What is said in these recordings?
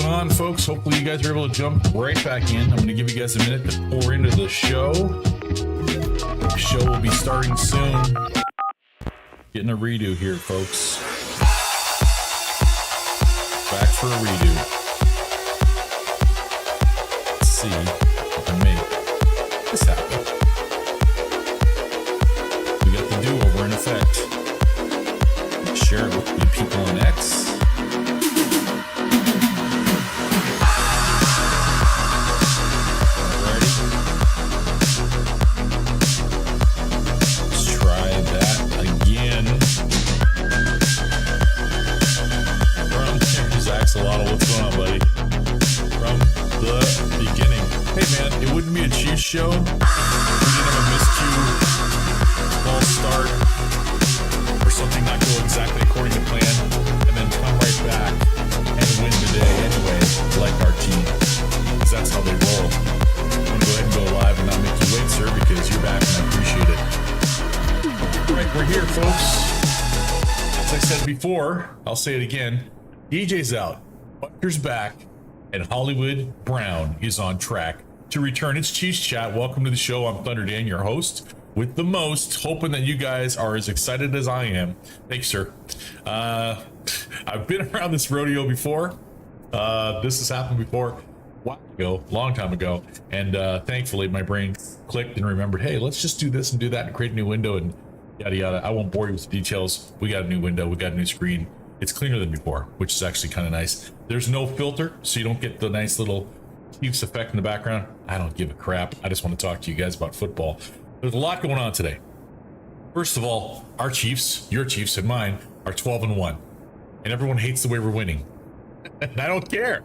on, folks? Hopefully you guys are able to jump right back in. I'm going to give you guys a minute to pour into the show. The show will be starting soon. Getting a redo here, folks. Back for a redo. Let's see if I can make this happen. We got the do-over in effect. Share it with the people on X. Show. We didn't have a miscue, false start, or something not go exactly according to plan, and then come right back and win the day anyway, like our team, because that's how they roll. I'm going to go ahead and go live and not make you wait, sir, because you're back and I appreciate it. All right, we're here, folks. As I said before, I'll say it again. DJ's out, Butker's back, and Hollywood Brown is on track to return. It's Chiefs Chat. Welcome to the show. I'm Thunder Dan, your host with the most, hoping that you guys are as excited as I am. Thanks, sir. I've been around this rodeo before. This has happened before, a while ago, long time ago, and thankfully my brain clicked and remembered, hey, let's just do this and do that and create a new window and yada yada. I won't bore you with the details. We got a new window, we got a new screen. It's cleaner than before, which is actually kind of nice. There's no filter, so you don't get the nice little Chiefs effect in the background. I don't give a crap. I just want to talk to you guys about football. There's a lot going on today. First of all, our Chiefs, your Chiefs and mine, are 12-1, and everyone hates the way we're winning. And I don't care.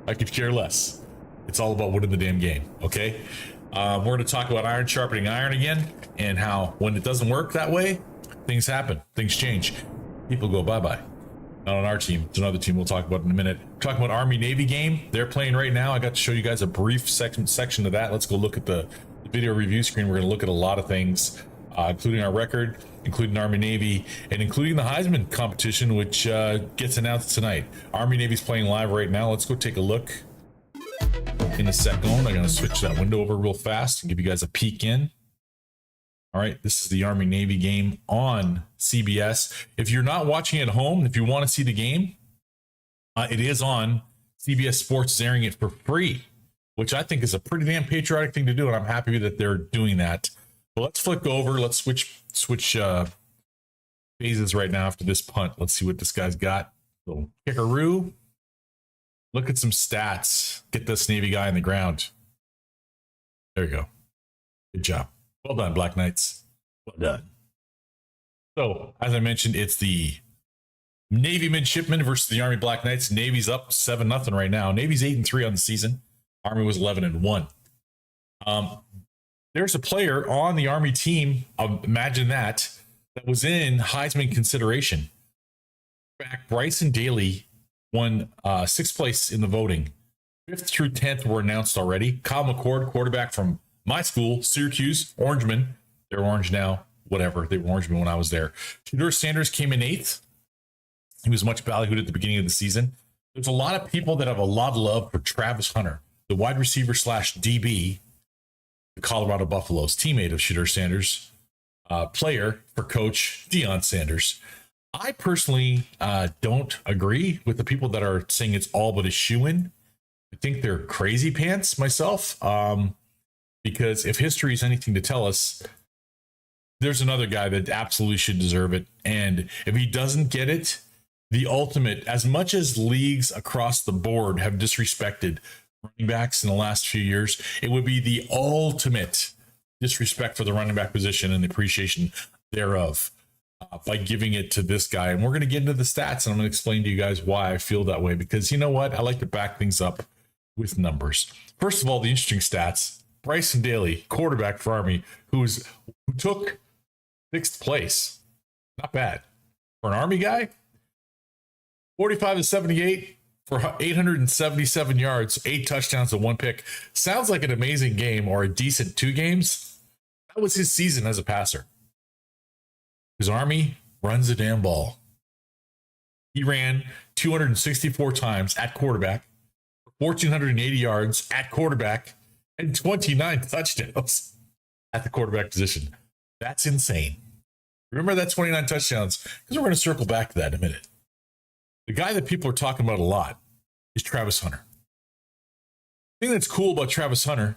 I could care less. It's all about winning the damn game. Okay. We're going to talk about iron sharpening iron again, and how when it doesn't work that way, things happen, things change, people go bye-bye. Not on our team. It's another team we'll talk about in a minute. We're talking about Army-Navy game. They're playing right now. I got to show you guys a brief section of that. Let's go look at the video review screen. We're going to look at a lot of things, including our record, including Army-Navy, and including the Heismann competition, which gets announced tonight. Army-Navy's playing live right now. Let's go take a look in a second. I'm going to switch that window over real fast and give you guys a peek in. All right, this is the Army-Navy game on CBS. If you're not watching at home, if you want to see the game, it is on CBS Sports, is airing it for free, which I think is a pretty damn patriotic thing to do, and I'm happy that they're doing that. But let's flick over. Let's switch phases right now after this punt. Let's see what this guy's got. So kickaroo. Look at some stats. Get this Navy guy on the ground. There you go. Good job. Well done, Black Knights. Well done. So, as I mentioned, it's the Navy midshipmen versus the Army Black Knights. Navy's up 7-0 right now. Navy's 8-3 on the season. Army was 11-1. There's a player on the Army team, imagine that was in Heisman consideration. Back, Bryson Daly won 6th place in the voting. 5th through 10th were announced already. Kyle McCord, quarterback from my school, Syracuse, Orangemen. They're orange now, whatever. They were Orangemen when I was there. Shedeur Sanders came in 8th. He was much ballyhooed at the beginning of the season. There's a lot of people that have a lot of love for Travis Hunter, the wide receiver / DB, the Colorado Buffaloes, teammate of Shedeur Sanders, player for Coach Deion Sanders. I personally don't agree with the people that are saying it's all but a shoo-in. I think they're crazy pants myself. Because if history is anything to tell us, there's another guy that absolutely should deserve it. And if he doesn't get it, the ultimate, as much as leagues across the board have disrespected running backs in the last few years, it would be the ultimate disrespect for the running back position and the appreciation thereof by giving it to this guy. And we're going to get into the stats, and I'm going to explain to you guys why I feel that way. Because you know what? I like to back things up with numbers. First of all, the interesting stats. Bryson Daly, quarterback for Army, who took 6th place. Not bad. For an Army guy, 45-78 for 877 yards, 8 touchdowns and 1 pick. Sounds like an amazing game or a decent 2 games. That was his season as a passer. His Army runs the damn ball. He ran 264 times at quarterback, 1,480 yards at quarterback, and 29 touchdowns at the quarterback position. That's insane. Remember that 29 touchdowns, because we're going to circle back to that in a minute. The guy that people are talking about a lot is Travis Hunter. The thing that's cool about Travis Hunter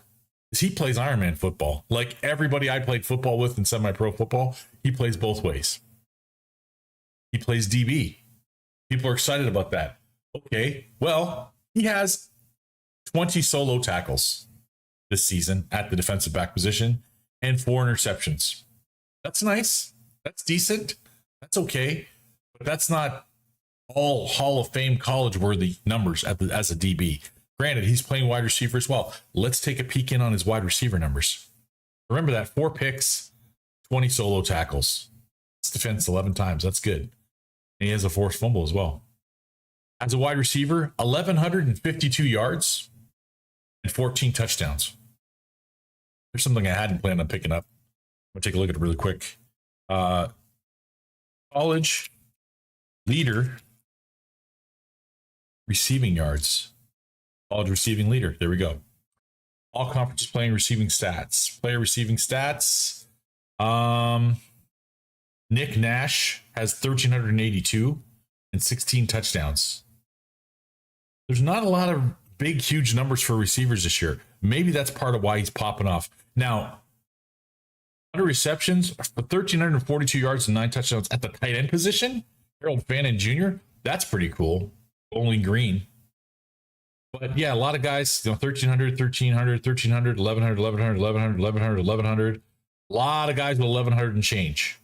is he plays Ironman football. Like everybody I played football with in semi-pro football, he plays both ways. He plays DB. People are excited about that. Okay, well, he has 20 solo tackles this season at the defensive back position and 4 interceptions. That's nice. That's decent. That's okay. But that's not all Hall of Fame college-worthy numbers as a DB. Granted, he's playing wide receiver as well. Let's take a peek in on his wide receiver numbers. Remember that 4 picks, 20 solo tackles. That's defense 11 times. That's good. And he has a forced fumble as well. As a wide receiver, 1,152 yards and 14 touchdowns. There's something I hadn't planned on picking up. I'm going to take a look at it really quick. College leader receiving yards. College receiving leader. There we go. All conference playing receiving stats. Player receiving stats. Nick Nash has 1,382 and 16 touchdowns. There's not a lot of big, huge numbers for receivers this year. Maybe that's part of why he's popping off. Now, 100 receptions for 1,342 yards and 9 touchdowns at the tight end position. Harold Fannin Jr., that's pretty cool. Only Green. But yeah, a lot of guys, 1,300, 1,300, 1,300, 1,100, 1,100, 1,100, 1,100, 1,100. A lot of guys with 1,100 and change.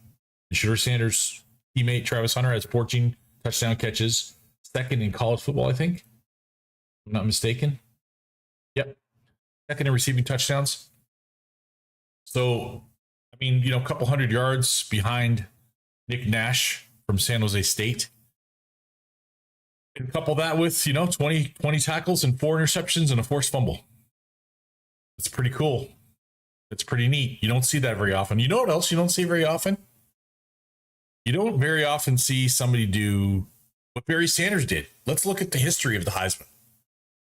And Shedeur Sanders' teammate Travis Hunter has 14 touchdown catches. Second in college football, I think. If I'm not mistaken. Yep. Second in receiving touchdowns. So, I mean, a couple hundred yards behind Nick Nash from San Jose State. And couple that with, 20 tackles and 4 interceptions and a forced fumble. It's pretty cool. It's pretty neat. You don't see that very often. You know what else you don't see very often? You don't very often see somebody do what Barry Sanders did. Let's look at the history of the Heisman.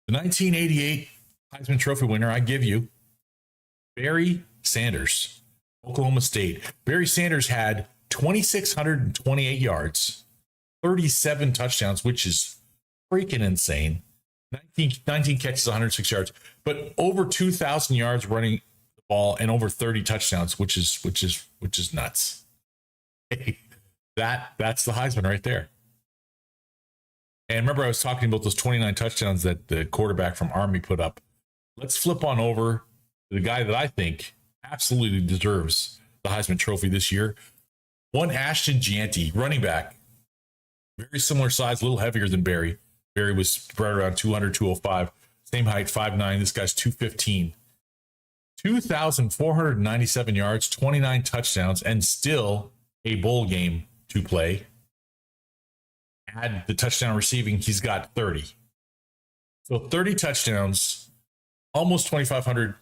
The 1988 Heisman Trophy winner, I give you, Barry Sanders, Oklahoma State. Barry Sanders had 2,628 yards, 37 touchdowns, which is freaking insane. 19 catches, 106 yards, but over 2,000 yards running the ball and over 30 touchdowns, which is nuts. Hey, that's the Heisman right there. And remember, I was talking about those 29 touchdowns that the quarterback from Army put up. Let's flip on over to the guy that I think absolutely deserves the Heisman Trophy this year. One Ashton Gianti, running back. Very similar size, a little heavier than Barry. Barry was right around 200, 205. Same height, 5'9". This guy's 215. 2,497 yards, 29 touchdowns, and still a bowl game to play. Add the touchdown receiving, he's got 30. So 30 touchdowns, almost 2,500.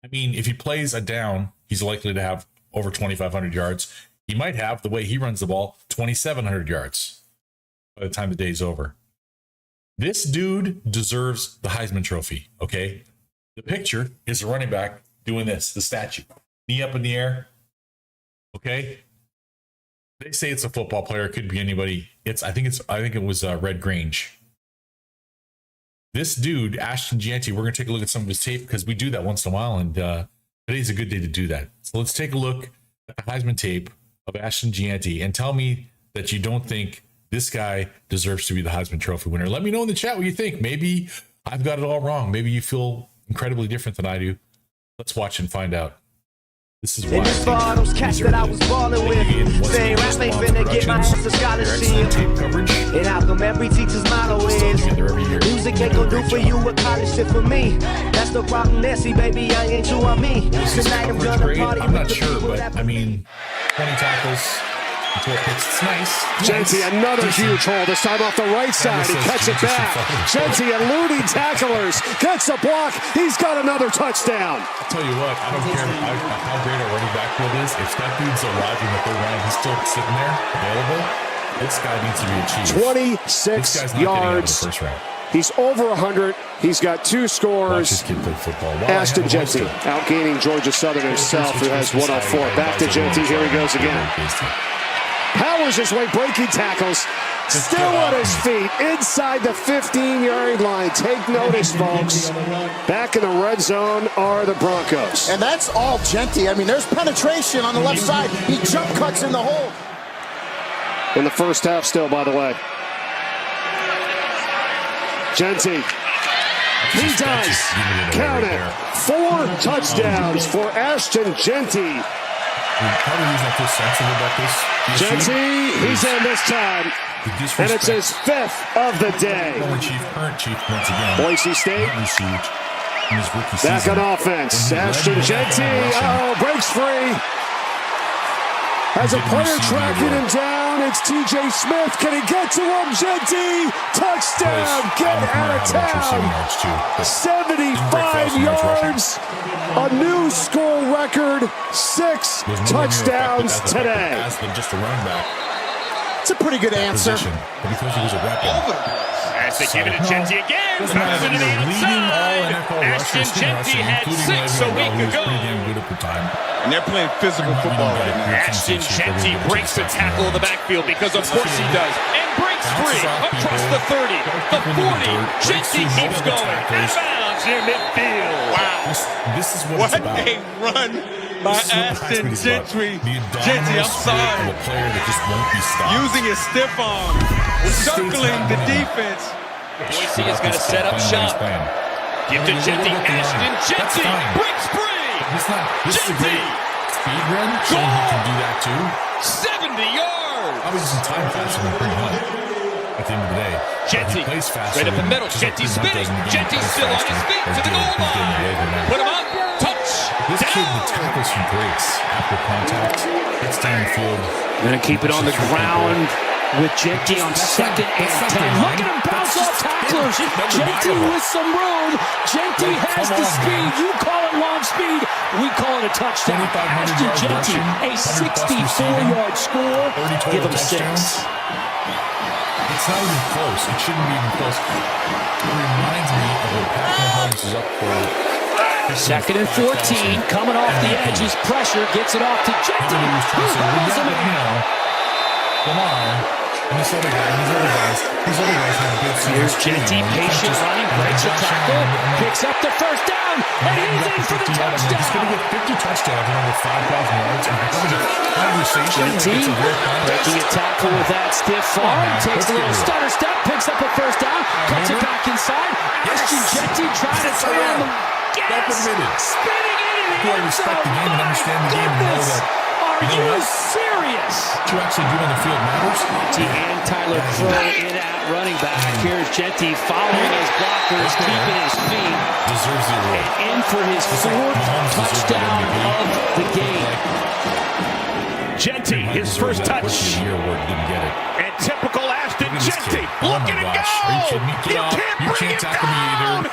I mean, if he plays a down, he's likely to have over 2,500 yards. He might have, the way he runs the ball, 2,700 yards by the time the day's over. This dude deserves the Heisman Trophy, okay? The picture is a running back doing this, the statue. Knee up in the air, okay? They say it's a football player. It could be anybody. I think it was Red Grange. This dude, Ashton Gianti, we're going to take a look at some of his tape because we do that once in a while, and today's a good day to do that. So let's take a look at the Heisman tape of Ashton Gianti and tell me that you don't think this guy deserves to be the Heisman Trophy winner. Let me know in the chat what you think. Maybe I've got it all wrong. Maybe you feel incredibly different than I do. Let's watch and find out. This is why I those cats that I was balling with. They rap ain't finna get my ass a scholarship. And how come every teacher's motto is music ain't gonna do for you what college shit for me. That's the problem, Nancy, baby. I ain't you on me. Tonight I'm gonna party. I'm not sure, but I mean, 20 tackles. It's nice. Genty, another huge hole, this time off the right side. He cuts it back. Genty eluding tacklers. Gets the block. He's got another touchdown. I'll tell you what, I don't care how great our running back field is. If that dude's alive in the third round, he's still sitting there, available, this guy needs to be achieved. 26 yards. First round. He's over 100. He's got 2 scores. Ashton Jeanty outgaining Georgia Southern himself, who has 104. Back to Jeanty. Here he goes again. Powers his way, breaking tackles. Still on his feet, inside the 15-yard line. Take notice, folks. Back in the red zone are the Broncos. And that's all Jeanty. I mean, there's penetration on the left side. He jump cuts in the hole. In the first half still, by the way. Jeanty. He does. Count it. 4 touchdowns for Ashton Jeanty. Jeanty, he's in this time. And it's his 5th of the day. Boise State. Back on offense. Ashton Jeanty. Breaks free. Has a player tracking him down. It's TJ Smith. Can he get to him? Jeanty. Touchdown. Get out of town. 75 yards. A new school record. 6 touchdowns today. Just a running back. It's a pretty good answer. But because he was a weapon. As they give it to Jeanty again. Comes into the outside. Ashton Jeanty had 6 a week ago. And they're playing physical football right now. Ashton Jeanty breaks the tackle in the backfield because of course he does. And breaks free across the 30, the 40. Jeanty keeps going. Inbounds near midfield. Wow. This is what it's about. What a run by Ashton Jeanty. Jeanty, I'm sorry. Using his stiff arm. Circling the defense. Boise is going to set up shop. Give to Jeanty. Ashton Jeanty breaks free. Jeanty. Speed run. Showing he can do that too. 70 yards. Probably some time faster than pretty much. At the end of the day, Jeanty plays faster. Right up the middle. Jeanty spinning. Jeanty still on his feet to the goal line. Put him up. Touch. This kid that tackles from breaks after contact. Gets down the field. Going to keep it on the ground with Jeanty on 2nd and 10. Look at him bounce off tacklers. Jeanty with some room. Jeanty has the speed. You call it long speed. We call it a touchdown. Ashton Jeanty, a 64-yard score. Give him 6. It's not even close. It shouldn't be even close. It reminds me of what Pat Mahomes is up for. 2nd and 14. Coming off the edges. Pressure. Gets it off to Jeanty. Who pulls him in? Come on. And this other guy, these other guys have good seasons. Here's Jeanty, patient running, breaks a tackle, picks up the first down, and he's in for the touchdown. He's going to get 50 touchdowns and over 5,000 yards. Jeanty breaking a tackle with that stiff arm, takes a little stutter step, picks up a first down, cuts it back inside. Ashton Jeanty trying to turn the gas, spinning in the end zone. I respect the game and understand the game and know that. Are you serious? What you actually do on the field matters. And Tyler Crow in at running back. Here's Jeanty following his blockers, keeping his feet. Deserves the award. And in for his 4th touchdown of the game. Jeanty, his first touch. And typical Ashton Jeanty. Look at it go! Are you kidding me? Get off. You can't tackle me either.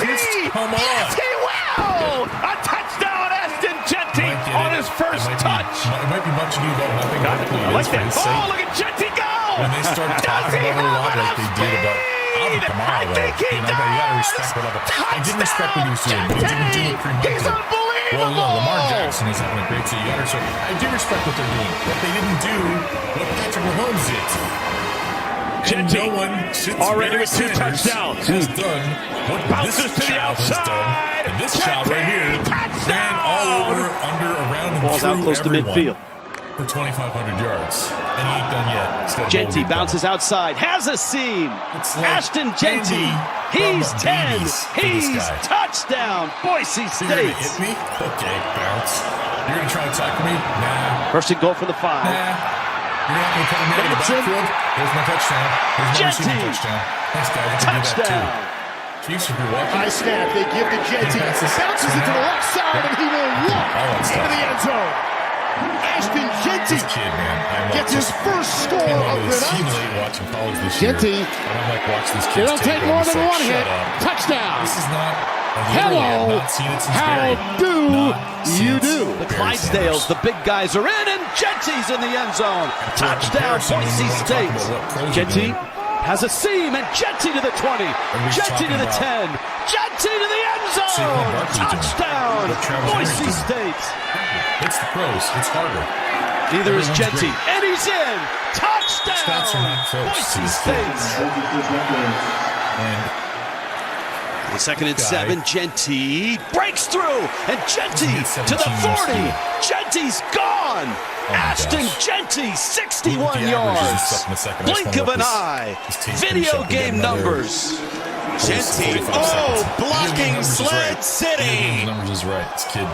Is he? Come on. Yes, he will! A touchdown, Ashton Jeanty on his first touch. It might be much ado about nothing. I like that. Oh, look at Jeanty go! When they started talking about it a lot like they did about Alvin Kamara, though, you gotta respect whatever. I did respect what he was doing, but he didn't do it pre-mentally. Well, Lamar Jackson is having a great season, so I do respect what they're doing. But they didn't do what Patrick Mahomes did. Jeanty, no one since already with 2 Sanders touchdowns, has done what bounces this to the child has done. outside. And this child right here ran all over, under, around, and Ball's out close to midfield for 2,500 yards. And he ain't done yet. Jeanty bounces outside, has a seam. Ashton Jeanty, he's 10. He's touchdown, Boise So you're gonna State. hit me? Okay, bounce. You're gonna try to tackle me? Nah. First and goal for the 5. Nah. You're not gonna cover me in the backfield? There's my touchdown. There's my receiving touchdown. Thanks, guys. I can do that too. Chiefs, if you're walking. High snap. They give to Jeanty. Bounces it to the left side, and he will walk into the end zone. Ashton Jeanty This kid, man. gets his first score of the night. Accumulate watching college this Jeanty. year. And I'm like, watch this kid. It'll take more than one hit. Up. Touchdown. This is not. Hello. How do you do? The Clydesdales, the big guys are in, and Jeanty's in the end zone. Touchdown, Boise State. Jeanty has a seam, and Jetty to the 20, Jetty to the 10, Jetty to the end zone. Touchdown, Boise State. It's the pros. It's harder. Neither is Jetty, and he's in. Touchdown, Stats are not close Boise State. And the 2nd and 7, Genty breaks through, and Genty to the 40. Genty's gone. Ashton Genty, 61 yards. Blink of an eye. Video game numbers. Genty, blocking Sled City. Numbers is right. This kid.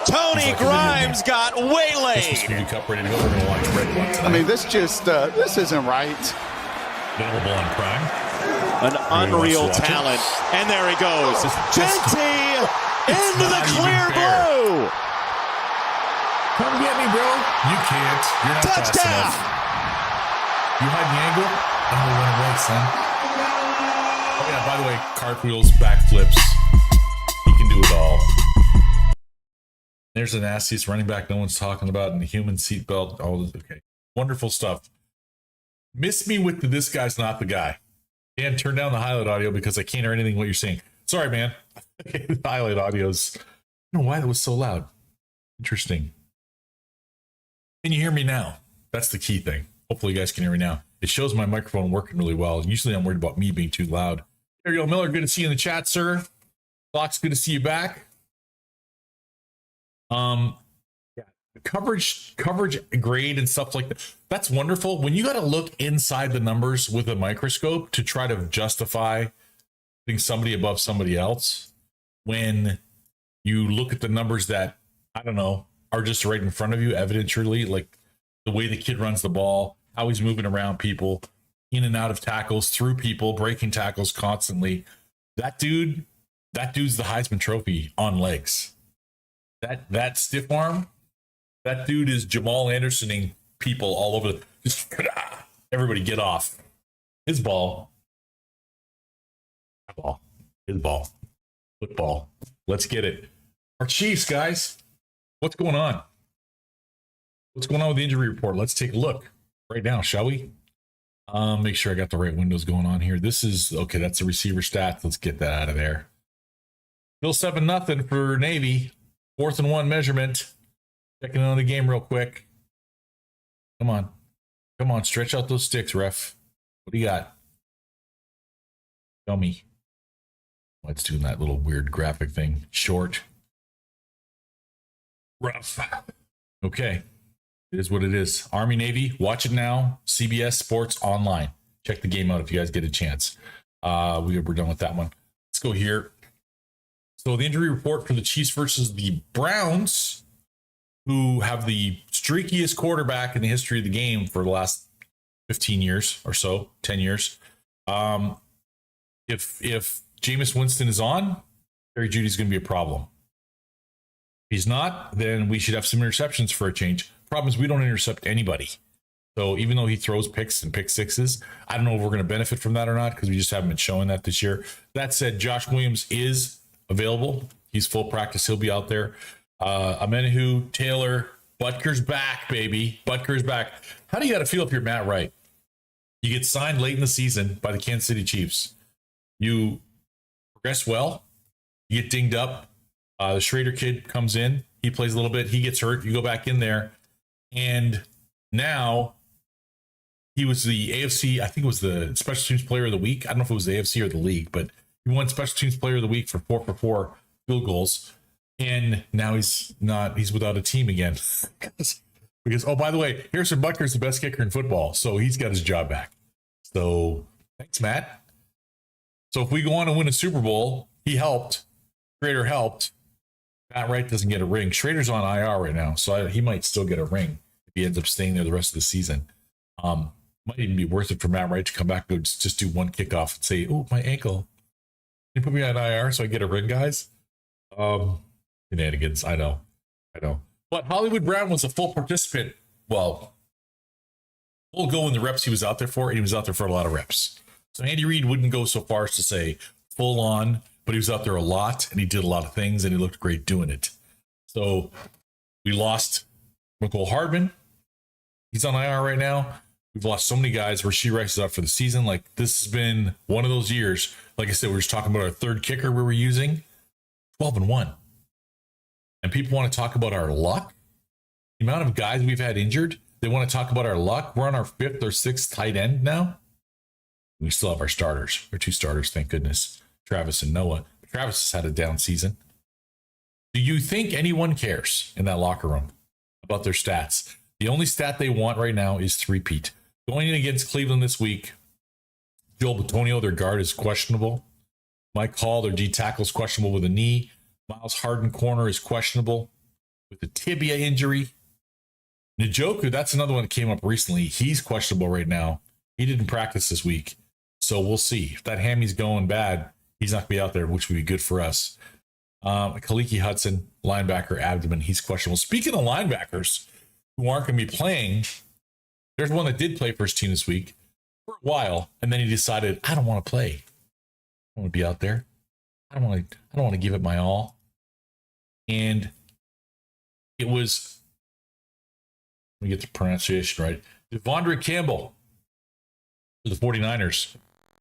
Tony Grimes got waylaid. I mean, this isn't right. Available on Prime. An unreal talent. And there he goes. Genty into the clear blue. Come get me, bro. You can't. You're not fast enough. You hide the angle, and we'll run away, son. Oh, yeah, by the way, cartwheels, backflips. He can do it all. There's the nastiest running back no one's talking about in the human seatbelt. Oh, okay. Wonderful stuff. Miss me with this guy's not the guy. Dan, turn down the highlight audio because I can't hear anything what you're saying. Sorry, man. The highlight audio's... I don't know why that was so loud. Interesting. Can you hear me now? That's the key thing. Hopefully you guys can hear me now. It shows my microphone working really well. Usually I'm worried about me being too loud. Ariel Miller, good to see you in the chat, sir. Fox, good to see you back. Coverage grade and stuff like that. That's wonderful. When you got to look inside the numbers with a microscope to try to justify putting somebody above somebody else, when you look at the numbers that, I don't know, are just right in front of you, evidentially, like the way the kid runs the ball, how he's moving around people, in and out of tackles, through people, breaking tackles constantly. That dude's the Heisman Trophy on legs. That stiff arm, that dude is Jamal Andersoning people all over. Just everybody get off. His ball. His ball. Football. Let's get it. Our Chiefs, guys. What's going on? What's going on with the injury report? Let's take a look right now, shall we? Make sure I got the right windows going on here. This is, okay, that's the receiver stats. Let's get that out of there. Still 7-0 for Navy. 4th and 1 measurement. Checking on the game real quick. Come on. Come on, stretch out those sticks, ref. What do you got? Show me. Let's do that little weird graphic thing. Short. Rough. Okay. It is what it is. Army, Navy, watch it now. CBS Sports Online. Check the game out if you guys get a chance. We're done with that one. Let's go here. So the injury report for the Chiefs versus the Browns, who have the streakiest quarterback in the history of the game for the last 15 years or so, 10 years. If Jameis Winston is on, Jerry Jeudy's going to be a problem. If he's not, then we should have some interceptions for a change. Problem is we don't intercept anybody. So even though he throws picks and pick sixes, I don't know if we're going to benefit from that or not because we just haven't been showing that this year. That said, Josh Williams is available. He's full practice. He'll be out there. Amenahu, Taylor, Butker's back, baby. Butker's back. How do you got to feel if you're Matt Wright? You get signed late in the season by the Kansas City Chiefs. You progress well. You get dinged up. The Schrader kid comes in. He plays a little bit. He gets hurt. You go back in there. And now he was the AFC, I think it was the Special Teams Player of the Week. I don't know if it was the AFC or the league, but he won Special Teams Player of the Week for 4 for 4 field goals. And now he's without a team again. because, oh, by the way, Harrison Butker is the best kicker in football. So he's got his job back. So thanks, Matt. So if we go on and win a Super Bowl, he helped. Schrader helped. Matt Wright doesn't get a ring. Schrader's on IR right now, so he might still get a ring if he ends up staying there the rest of the season. Might even be worth it for Matt Wright to come back and just do one kickoff and say, "Oh, my ankle. Can you put me on IR so I get a ring, guys?" Shenanigans. I know. But Hollywood Brown was a full participant. Well, full go in the reps he was out there for, and he was out there for a lot of reps. So Andy Reid wouldn't go so far as to say full on, but he was out there a lot, and he did a lot of things, and he looked great doing it. So we lost McCole Hardman. He's on IR right now. We've lost so many guys where she writes up for the season. Like, this has been one of those years. Like I said, we were just talking about our third kicker we were using, 12-1. And people want to talk about our luck. The amount of guys we've had injured, they want to talk about our luck. We're on our 5th or 6th tight end now. We still have our starters, our 2 starters, thank goodness, Travis and Noah. Travis has had a down season. Do you think anyone cares in that locker room about their stats? The only stat they want right now is 3-peat. Going in against Cleveland this week, Joel Bitonio, their guard, is questionable. Mike Hall, their D tackle, is questionable with a knee. Miles Harden, corner, is questionable with a tibia injury. Njoku, that's another one that came up recently. He's questionable right now. He didn't practice this week. So we'll see. If that hammy's going bad, he's not going to be out there, which would be good for us. Kaliki Hudson, linebacker, abdomen, he's questionable. Speaking of linebackers who aren't going to be playing, there's one that did play for his team this week for a while, and then he decided, I don't want to play. I want to be out there. I don't want to give it my all. And it was, let me get the pronunciation right, Devondre Campbell for the 49ers.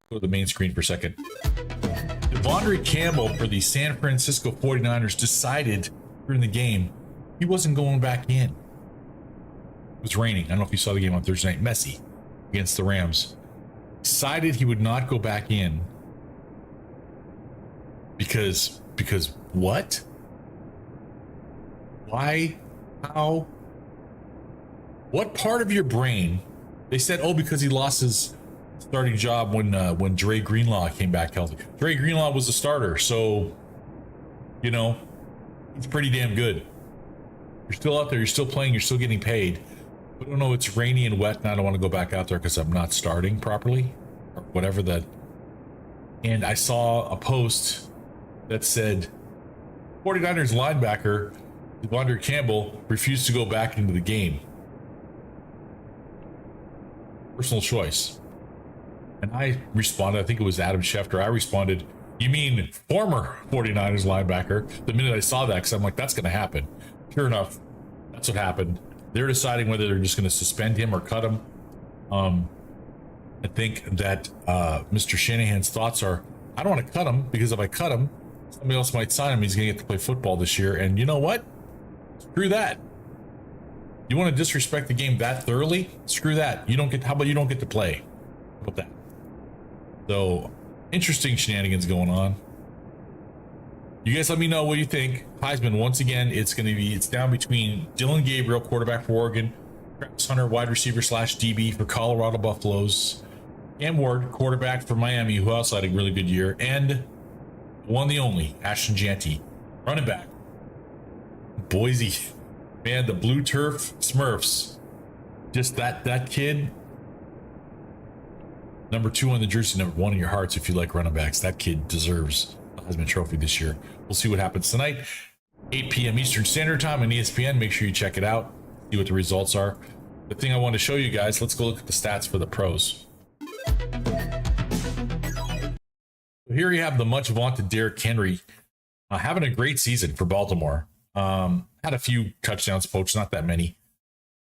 Go to the main screen for a second. Devondre Campbell for the San Francisco 49ers decided during the game he wasn't going back in. It was raining. I don't know if you saw the game on Thursday night. Messy against the Rams. Decided he would not go back in because what? Why? How? What part of your brain? They said, oh, because he lost his starting job when Dre Greenlaw came back healthy. Dre Greenlaw was the starter, so he's pretty damn good. You're still out there, you're still playing, you're still getting paid. But I don't know, it's rainy and wet, and I don't want to go back out there because I'm not starting properly or whatever that. And I saw a post that said 49ers linebacker Devondre Campbell refused to go back into the game. Personal choice. And I responded, I think it was Adam Schefter. I responded, you mean former 49ers linebacker? The minute I saw that, because I'm like, that's going to happen. Sure enough, that's what happened. They're deciding whether they're just going to suspend him or cut him. I think that Mr. Shanahan's thoughts are, I don't want to cut him because if I cut him, somebody else might sign him. He's going to get to play football this year. And you know what? Screw that. You want to disrespect the game that thoroughly? Screw that. How about you don't get to play? How about that? So, interesting shenanigans going on. You guys let me know what you think. Heisman, once again, it's down between Dylan Gabriel, quarterback for Oregon, Travis Hunter, wide receiver / DB for Colorado Buffaloes, Cam Ward, quarterback for Miami, who also had a really good year, and the one the only, Ashton Jeanty, running back. Boise, man, the blue turf Smurfs. Just that kid. Number 2 on the jersey, number 1 in your hearts if you like running backs. That kid deserves the Heisman Trophy this year. We'll see what happens tonight. 8 p.m. Eastern Standard Time on ESPN. Make sure you check it out. See what the results are. The thing I want to show you guys, let's go look at the stats for the pros. So here you have the much vaunted Derrick Henry having a great season for Baltimore. Had a few touchdowns poached, not that many,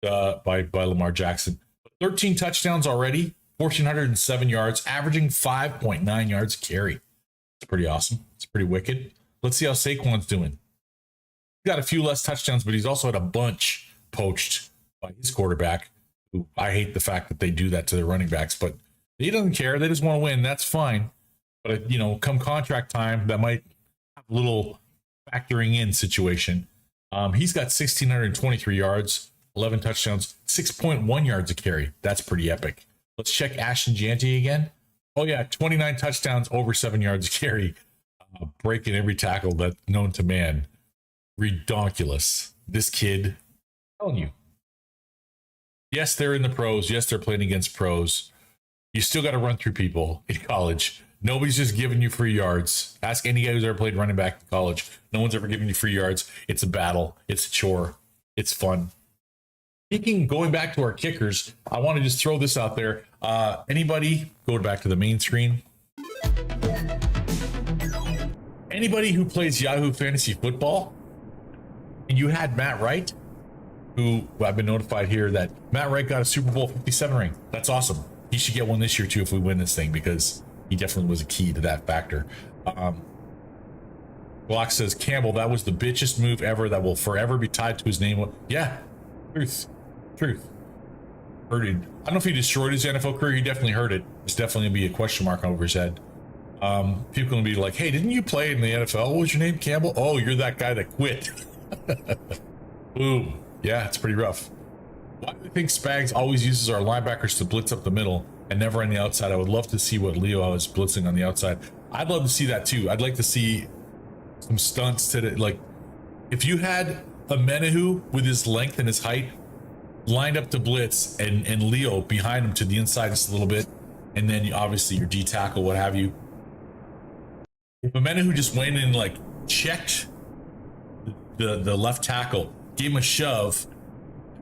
by Lamar Jackson. 13 touchdowns already, 1,407 yards, averaging 5.9 yards a carry. It's pretty awesome. It's pretty wicked. Let's see how Saquon's doing. He's got a few less touchdowns, but he's also had a bunch poached by his quarterback, who I hate the fact that they do that to their running backs, but he doesn't care. They just want to win. That's fine. But, come contract time, that might have a little factoring in situation. He's got 1,623 yards, 11 touchdowns, 6.1 yards a carry. That's pretty epic. Let's check Ashton Jeanty again. Oh, yeah, 29 touchdowns, over 7 yards a carry. Breaking every tackle that's known to man. Redonkulous. This kid, I'm telling you. Yes, they're in the pros. Yes, they're playing against pros. You still got to run through people in college. Nobody's just giving you free yards. Ask any guy who's ever played running back in college. No one's ever given you free yards. It's a battle. It's a chore. It's fun. Going back to our kickers, I want to just throw this out there. Anybody, go back to the main screen. Anybody who plays Yahoo Fantasy Football, and you had Matt Wright, who I've been notified here that Matt Wright got a Super Bowl 57 ring. That's awesome. He should get one this year too if we win this thing, because he definitely was a key to that factor. Block says, Campbell, that was the bitchest move ever that will forever be tied to his name. Yeah, truth. Heard it. I don't know if he destroyed his NFL career. He definitely hurt it. It's definitely gonna be a question mark over his head. People gonna be like, hey, didn't you play in the NFL? What was your name, Campbell? Oh, you're that guy that quit. Boom. Yeah, it's pretty rough. Why do you think Spags always uses our linebackers to blitz up the middle and never on the outside? I would love to see what Leo is blitzing on the outside. I'd love to see that too. I'd like to see some stunts to like, if you had a Menahu with his length and his height lined up to blitz and Leo behind him to the inside just a little bit, and then obviously your D tackle, what have you. If a Menahu just went in and like checked the left tackle, gave him a shove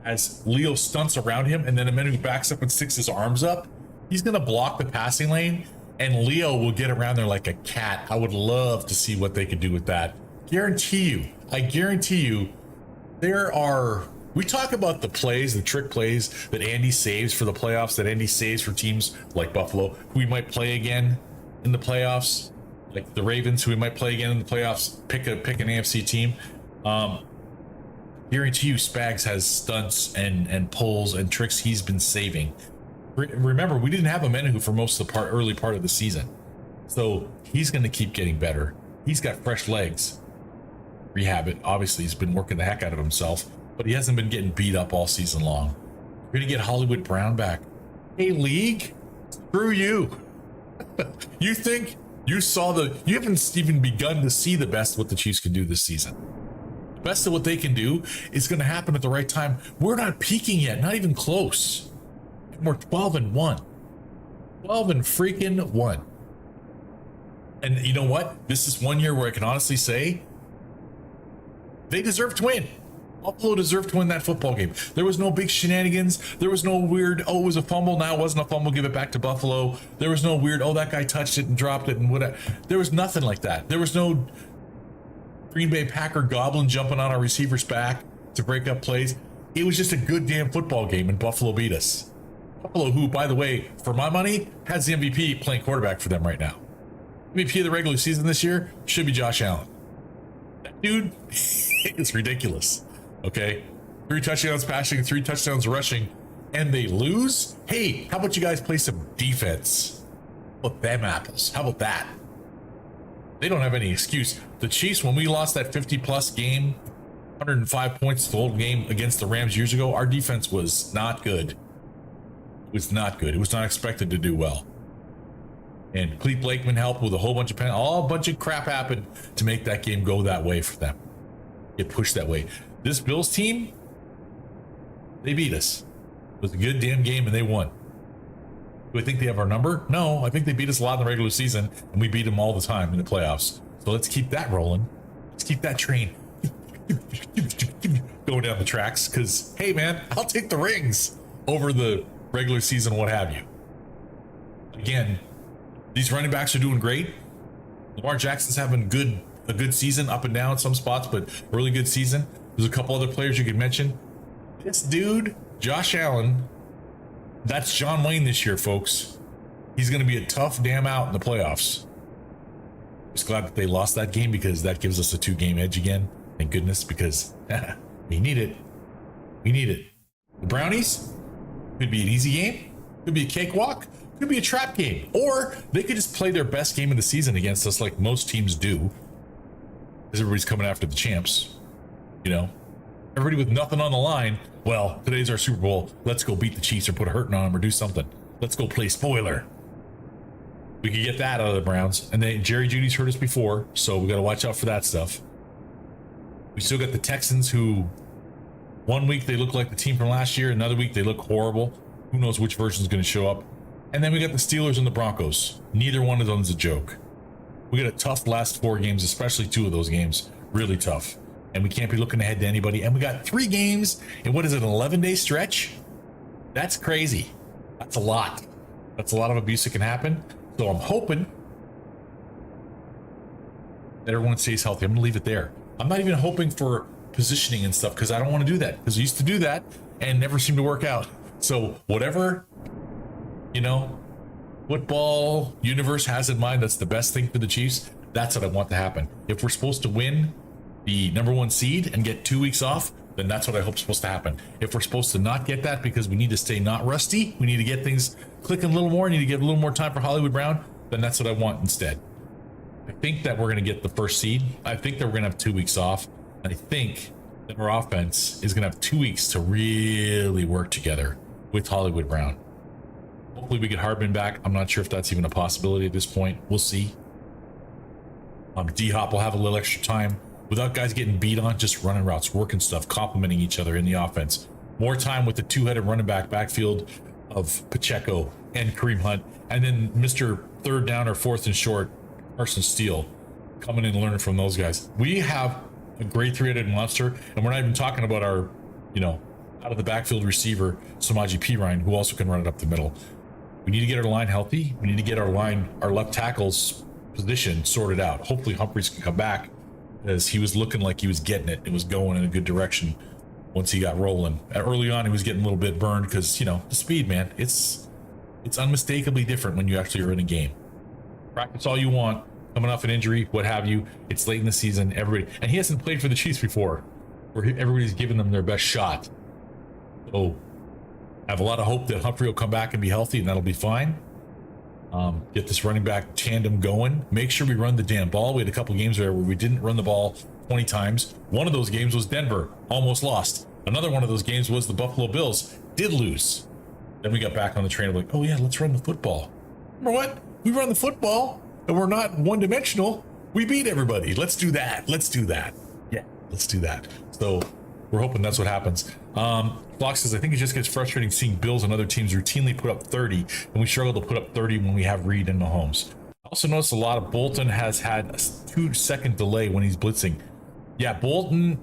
as Leo stunts around him, and then a Menahu backs up and sticks his arms up, he's gonna block the passing lane and Leo will get around there like a cat. I would love to see what they could do with that. I guarantee you, we talk about the plays, the trick plays that Andy saves for the playoffs, that Andy saves for teams like Buffalo, who we might play again in the playoffs, like the Ravens, who we might play again in the playoffs, pick an AFC team. Guarantee you Spags has stunts and pulls and tricks he's been saving. Remember, we didn't have a Menahu for most of the early part of the season. So he's going to keep getting better. He's got fresh legs. Rehab it. Obviously, he's been working the heck out of himself, but he hasn't been getting beat up all season long. We're going to get Hollywood Brown back. Hey, league, screw you. You think you haven't even begun to see the best what the Chiefs can do this season. The best of what they can do is going to happen at the right time. We're not peaking yet, not even close. We're 12-1. 12-1. And you know what? This is one year where I can honestly say they deserve to win. Buffalo deserved to win that football game. There was no big shenanigans. There was no weird, oh, it was a fumble. Now it wasn't a fumble. Give it back to Buffalo. There was no weird, oh, that guy touched it and dropped it and whatever. There was nothing like that. There was no Green Bay Packer goblin jumping on our receiver's back to break up plays. It was just a good damn football game, and Buffalo beat us. Buffalo, who, by the way, for my money, has the MVP playing quarterback for them right now. MVP of the regular season this year should be Josh Allen. That dude is ridiculous. Okay? 3 touchdowns passing, 3 touchdowns rushing, and they lose? Hey, how about you guys play some defense? How about them apples? How about that? They don't have any excuse. The Chiefs, when we lost that 50-plus game, 105 points the whole game against the Rams years ago, our defense was not good. It was not good. It was not expected to do well. And Clete Blakeman helped with a whole bunch of a bunch of crap happened to make that game go that way for them. Get pushed that way. This Bills team, they beat us. It was a good damn game and they won. Do I think they have our number? No, I think they beat us a lot in the regular season and we beat them all the time in the playoffs. So let's keep that rolling. Let's keep that train going down the tracks, because, hey man, I'll take the rings over the regular season, what have you. Again, these running backs are doing great. Lamar Jackson's having a good season, up and down some spots, but really good season. There's a couple other players you could mention. This dude, Josh Allen, that's John Wayne this year, folks. He's going to be a tough damn out in the playoffs. I'm just glad that they lost that game, because that gives us a 2-game edge again. Thank goodness, because we need it. We need it. The Brownies, could be an easy game, could be a cakewalk, could be a trap game, or they could just play their best game of the season against us like most teams do, because everybody's coming after the champs. You know, everybody with nothing on the line. Well, today's our Super Bowl. Let's go beat the Chiefs or put a hurting on them or do something. Let's go play spoiler. We could get that out of the Browns. And then Jerry Jeudy's hurt us before, so we got to watch out for that stuff. We still got the Texans, who one week they look like the team from last year, another week they look horrible. Who knows which version is going to show up. And then we got the Steelers and the Broncos. Neither one of them is a joke. We got a tough last 4 games, especially 2 of those games. Really tough. And we can't be looking ahead to anybody. And we got 3 games in, what is it, an 11-day stretch? That's crazy. That's a lot. That's a lot of abuse that can happen. So I'm hoping that everyone stays healthy. I'm going to leave it there. I'm not even hoping for positioning and stuff because I don't want to do that because I used to do that and never seemed to work out. So whatever, football universe has in mind, that's the best thing for the Chiefs. That's what I want to happen. If we're supposed to win the #1 seed and get 2 weeks off, then that's what I hope is supposed to happen. If we're supposed to not get that because we need to stay not rusty, we need to get things clicking a little more, need to give a little more time for Hollywood Brown, then that's what I want instead. I think that we're going to get the first seed. I think that we're going to have 2 weeks off. And I think that our offense is going to have 2 weeks to really work together with Hollywood Brown. Hopefully we get Heismann back. I'm not sure if that's even a possibility at this point. We'll see. D-Hop will have a little extra time without guys getting beat on, just running routes, working stuff, complimenting each other in the offense. More time with the two-headed running backfield of Pacheco and Kareem Hunt. And then Mr. Third Down or Fourth and Short, Carson Steele, coming in and learning from those guys. We have a great three-headed monster, and we're not even talking about our, out of the backfield receiver, Samaje Perine, who also can run it up the middle. We need to get our line healthy. We need to get our left tackle's position sorted out. Hopefully Humphries can come back, as he was looking like he was getting it. It was going in a good direction once he got rolling. Early on, he was getting a little bit burned because, the speed, man, it's unmistakably different when you actually are in a game. Practice all you want, coming off an injury, what have you. It's late in the season, and he hasn't played for the Chiefs before, where everybody's giving them their best shot. So I have a lot of hope that Humphrey will come back and be healthy, and that'll be fine. Get this running back tandem going. Make sure we run the damn ball. We had a couple games there where we didn't run the ball 20 times. One of those games was Denver, almost lost. Another one of those games was the Buffalo Bills, did lose. Then we got back on the train of like, oh yeah, let's run the football. Remember what? We run the football and we're not one-dimensional. We beat everybody. Let's do that. Yeah, let's do that. So we're hoping that's what happens. Block says, I think it just gets frustrating seeing Bills and other teams routinely put up 30, and we struggle to put up 30 when we have Reed and Mahomes. I also noticed a lot of Bolton has had a 2-second delay when he's blitzing. Yeah, Bolton.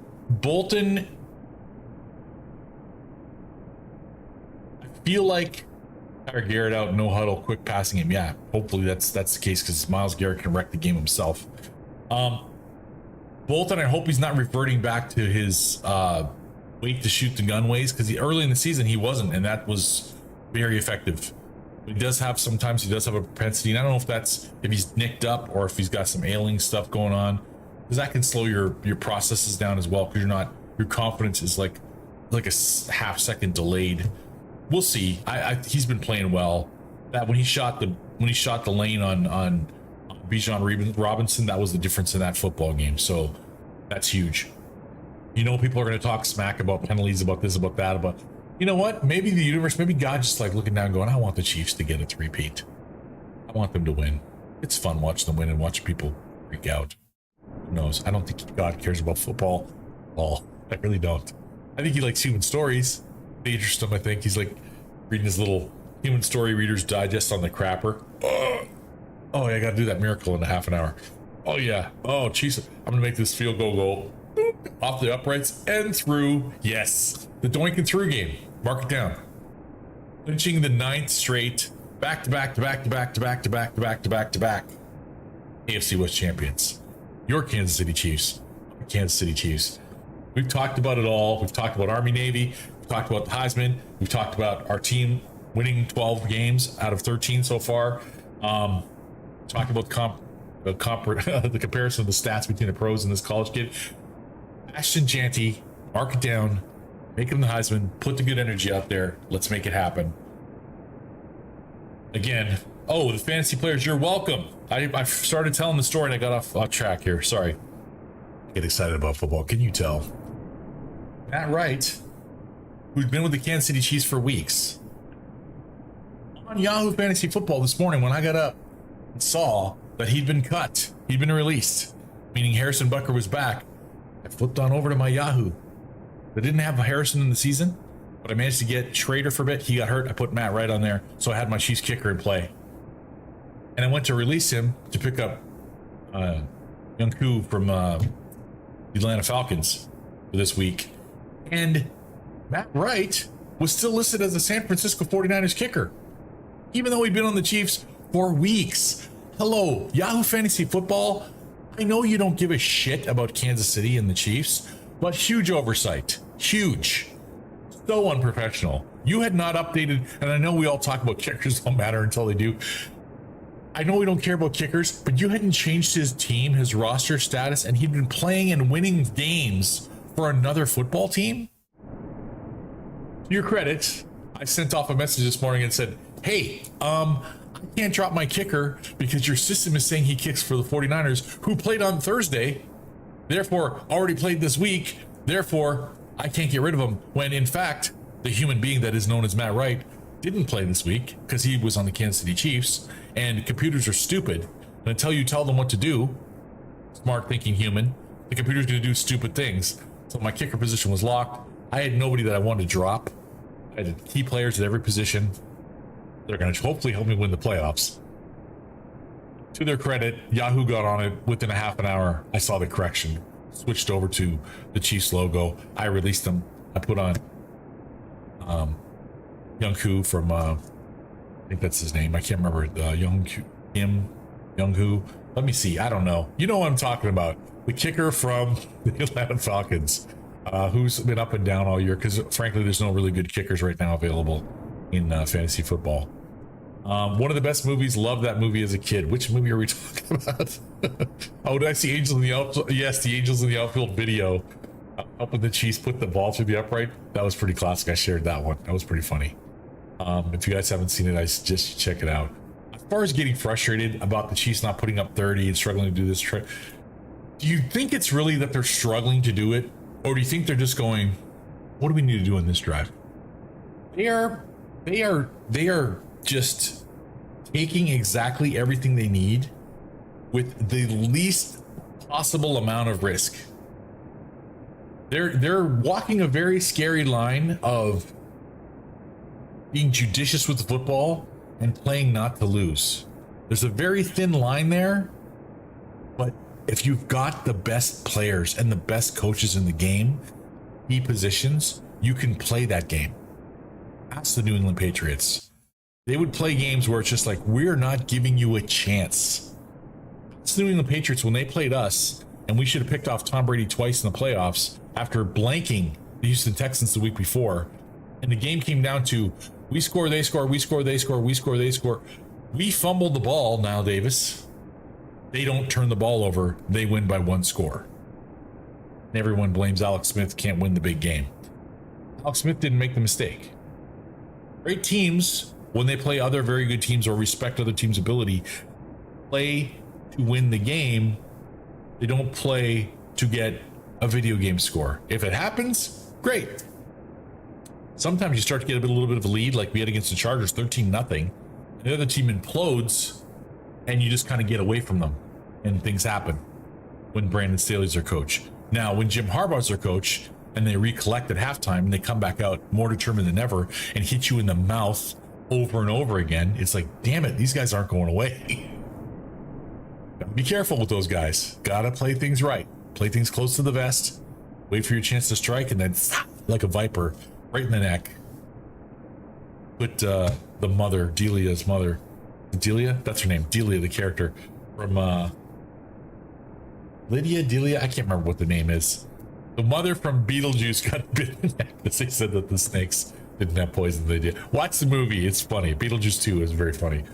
I feel like Tyler Garrett out, no huddle, quick passing him. Yeah, hopefully that's the case because Myles Garrett can wreck the game himself. Bolton, I hope he's not reverting back to his wait to shoot the gun ways, because early in the season he wasn't, and that was very effective. He does have a propensity, and I don't know if he's nicked up or if he's got some ailing stuff going on, because that can slow your processes down as well, because your confidence is like a half second delayed. We'll see. He's been playing well. That when he shot the lane on Bijan Robinson, that was the difference in that football game. So that's huge. People are going to talk smack about penalties, about this, about that, about, you know what? Maybe the universe, maybe God just like looking down going, I want the Chiefs to get a three-peat. I want them to win. It's fun watching them win and watching people freak out. Who knows? I don't think God cares about football at all. I really don't. I think he likes human stories. They interest him, I think. He's like reading his little Human Story Reader's Digest on the crapper. Oh, yeah, I got to do that miracle in a half an hour. Oh, yeah. Oh, jeez. I'm going to make this field goal go off the uprights and through. Yes. The doink and through game. Mark it down. Clinching the 9th straight back-to-back AFC West champions. Your Kansas City Chiefs. Kansas City Chiefs. We've talked about it all. We've talked about Army Navy. We've talked about the Heisman. We've talked about our team winning 12 games out of 13 so far. Talking about the comparison of the stats between the pros and this college kid. Ashton Janty, mark it down, make him the Heisman, put the good energy out there. Let's make it happen. Again, the fantasy players, you're welcome. I started telling the story and I got off track here. Sorry. I get excited about football. Can you tell? Matt Wright, who's been with the Kansas City Chiefs for weeks, on Yahoo Fantasy Football this morning when I got up and saw that he'd been cut, he'd been released, meaning Harrison Butker was back. I flipped on over to my Yahoo. They didn't have Harrison in the season, but I managed to get Schrader for a bit. He got hurt. I put Matt Wright on there, so I had my Chiefs kicker in play. And I went to release him to pick up Young Koo from the Atlanta Falcons for this week. And Matt Wright was still listed as the San Francisco 49ers kicker, even though he'd been on the Chiefs for weeks. Hello, Yahoo Fantasy Football. I know you don't give a shit about Kansas City and the Chiefs, but huge oversight. Huge. So unprofessional. You had not updated, and I know we all talk about kickers don't matter until they do. I know we don't care about kickers, but you hadn't changed his team, his roster status, and he'd been playing and winning games for another football team? To your credit, I sent off a message this morning and said, hey, I can't drop my kicker because your system is saying he kicks for the 49ers, who played on Thursday, therefore already played this week, therefore I can't get rid of him, when in fact, the human being that is known as Matt Wright didn't play this week because he was on the Kansas City Chiefs, and computers are stupid. And until you tell them what to do, smart thinking human, the computer's going to do stupid things. So my kicker position was locked. I had nobody that I wanted to drop. I had key players at every position. They're going to hopefully help me win the playoffs. To their credit, Yahoo got on it within a half an hour. I saw the correction. Switched over to the Chiefs logo. I released them. I put on Young-Hoo from, I think that's his name. I can't remember. Young-Hoo. Let me see. I don't know. You know what I'm talking about. The kicker from the Atlanta Falcons, who's been up and down all year because, frankly, there's no really good kickers right now available in fantasy football. One of the best movies. Loved that movie as a kid. Which movie are we talking about? Oh, did I see Angels in the Outfield? Yes, the Angels in the Outfield video. Up with the Chiefs, put the ball through the upright. That was pretty classic. I shared that one. That was pretty funny. If you guys haven't seen it, I suggest you check it out. As far as getting frustrated about the Chiefs not putting up 30 and struggling to do this, do you think it's really that they're struggling to do it? Or do you think they're just going, what do we need to do in this drive? They are just taking exactly everything they need with the least possible amount of risk. They're walking a very scary line of being judicious with the football and playing not to lose. There's a very thin line there, but if you've got the best players and the best coaches in the game, key positions, you can play that game. Ask the New England Patriots. They would play games where it's just like, we're not giving you a chance. It's the New England Patriots when they played us, and we should have picked off Tom Brady twice in the playoffs after blanking the Houston Texans the week before. And the game came down to, we score, they score, we score, they score, we score, they score. We fumbled the ball, now Davis. They don't turn the ball over. They win by one score. And everyone blames Alex Smith can't win the big game. Alex Smith didn't make the mistake. Great teams, when they play other very good teams or respect other teams' ability, play to win the game. They don't play to get a video game score. If it happens, great. Sometimes you start to get a little bit of a lead, like we had against the Chargers, 13-0. The other team implodes, and you just kind of get away from them, and things happen when Brandon Staley's their coach. Now, when Jim Harbaugh's their coach, and they recollect at halftime, and they come back out more determined than ever and hit you in the mouth over and over again, it's like, damn it, these guys aren't going away. Be careful with those guys. Gotta play things right. Play things close to the vest. Wait for your chance to strike, and then like a viper, right in the neck. Put the mother, Delia's mother. Delia? That's her name. Delia, the character from Delia? I can't remember what the name is. The mother from Beetlejuice got bit in the neck because they said that the snakes didn't have poison. They did. Watch the movie. It's funny. Beetlejuice 2 is very funny.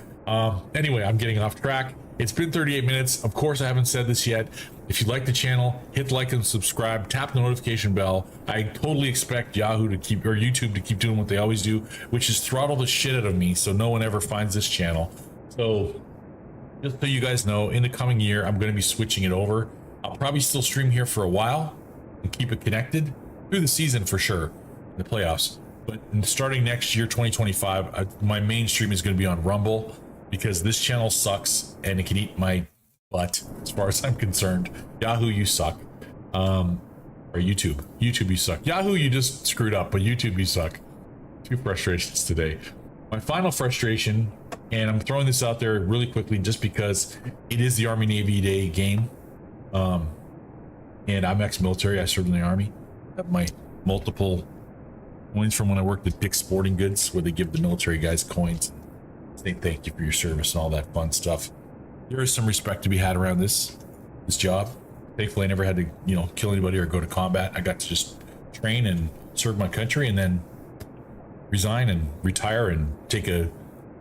Anyway, I'm getting off track. It's been 38 minutes. Of course, I haven't said this yet. If you like the channel, hit like and subscribe. Tap the notification bell. I totally expect Yahoo to keep, or YouTube to keep doing what they always do, which is throttle the shit out of me so no one ever finds this channel. So, just so you guys know, in the coming year, I'm going to be switching it over. I'll probably still stream here for a while and keep it connected through the season for sure, the playoffs. But starting next year, 2025, my main stream is going to be on Rumble, because this channel sucks and it can eat my butt as far as I'm concerned. Yahoo, you suck. Or YouTube, you suck. Yahoo, you just screwed up, but YouTube, you suck. Two frustrations today. My final frustration, and I'm throwing this out there really quickly just because it is the Army Navy Day game. And I'm ex-military. I served in the Army. I have my multiple coins from when I worked at Dick's Sporting Goods, where they give the military guys coins. Say thank you for your service and all that fun stuff. There is some respect to be had around this job. Thankfully, I never had to, kill anybody or go to combat. I got to just train and serve my country and then resign and retire and take a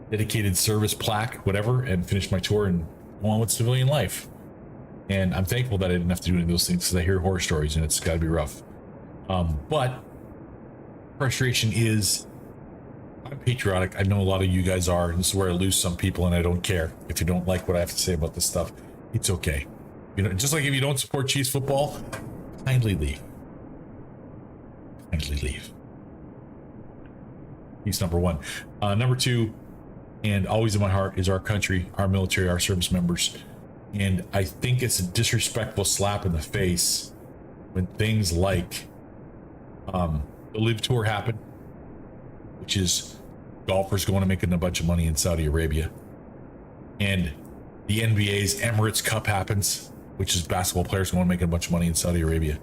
dedicated service plaque, whatever, and finish my tour and go on with civilian life. And I'm thankful that I didn't have to do any of those things because I hear horror stories and it's got to be rough. But frustration is, I'm patriotic. I know a lot of you guys are. This is where I lose some people, and I don't care if you don't like what I have to say about this stuff. It's okay. Just like if you don't support Chiefs football, kindly leave. Kindly leave. He's number one. Number two, and always in my heart, is our country, our military, our service members. And I think it's a disrespectful slap in the face when things like the Live Tour happen, which is golfers going and making a bunch of money in Saudi Arabia, and the NBA's Emirates Cup happens, which is basketball players going and making a bunch of money in Saudi Arabia,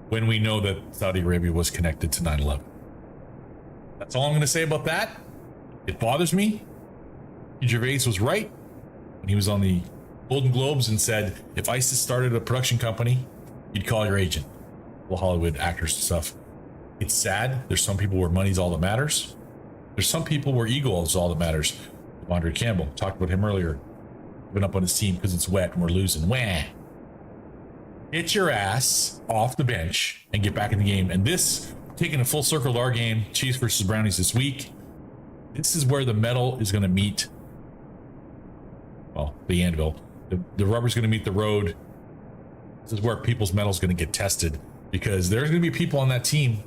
when we know that Saudi Arabia was connected to 9/11. That's all I'm going to say about that. It bothers me. Gervais was right when he was on the Golden Globes and said, if ISIS started a production company, you'd call your agent. Well, Hollywood actors and stuff. It's sad. There's some people where money's all that matters. There's some people where ego is all that matters. Devondre Campbell, talked about him earlier. Giving up on his team because it's wet and we're losing. Wah. Get your ass off the bench and get back in the game. And this, taking a full circle to our game, Chiefs versus Brownies this week, this is where the metal is going to meet, well, the anvil. The rubber's going to meet the road. This is where people's metal is going to get tested, because there's going to be people on that team,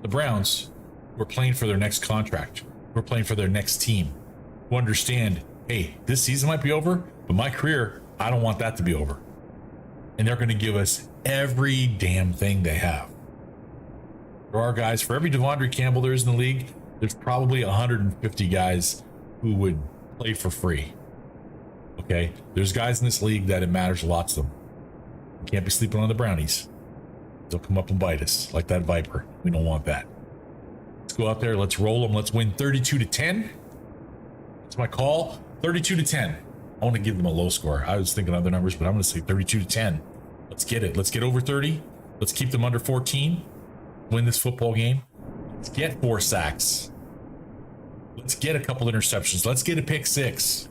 the Browns, who are playing for their next contract, who are playing for their next team, who understand, hey, this season might be over, but my career, I don't want that to be over. And they're going to give us every damn thing they have. There are guys, for every Devondre Campbell there is in the league, there's probably 150 guys who would play for free. Okay? There's guys in this league that it matters a lot to them. You can't be sleeping on the Brownies. They'll come up and bite us like that Viper. We don't want that. Let's go out there. Let's roll them. Let's win 32-10. That's my call. 32-10. I want to give them a low score. I was thinking other numbers, but I'm going to say 32-10. Let's get it. Let's get over 30. Let's keep them under 14. Win this football game. Let's get 4 sacks. Let's get a couple interceptions. Let's get a pick 6.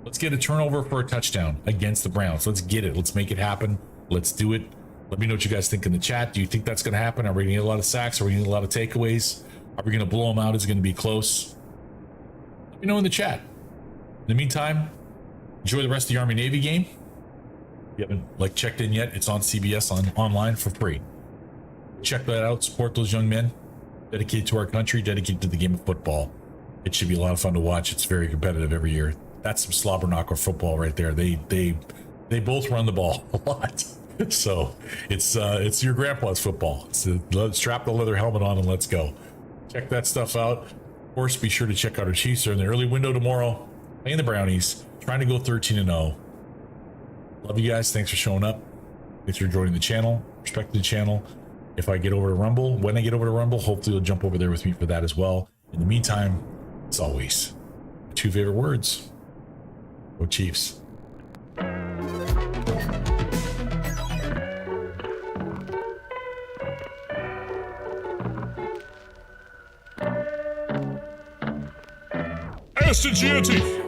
Let's get a turnover for a touchdown against the Browns. Let's get it. Let's make it happen. Let's do it. Let me know what you guys think in the chat. Do you think that's going to happen? Are we going to get a lot of sacks? Are we going to get a lot of takeaways? Are we going to blow them out? Is it going to be close? Let me know in the chat. In the meantime, enjoy the rest of the Army-Navy game. If you haven't checked in yet, it's on CBS online for free. Check that out. Support those young men dedicated to our country, dedicated to the game of football. It should be a lot of fun to watch. It's very competitive every year. That's some slobber knocker football right there. They both run the ball a lot. So it's your grandpa's football. Strap the leather helmet on and let's go. Check that stuff out. Of course, be sure to check out our Chiefs. They're in the early window tomorrow, playing the Brownies, trying to go 13-0. Love you guys. Thanks for showing up. Thanks for joining the channel. Respect the channel. If I get over to Rumble, when I get over to Rumble, hopefully you'll jump over there with me for that as well. In the meantime, as always, 2 favorite words. Go Chiefs. Aston Gianti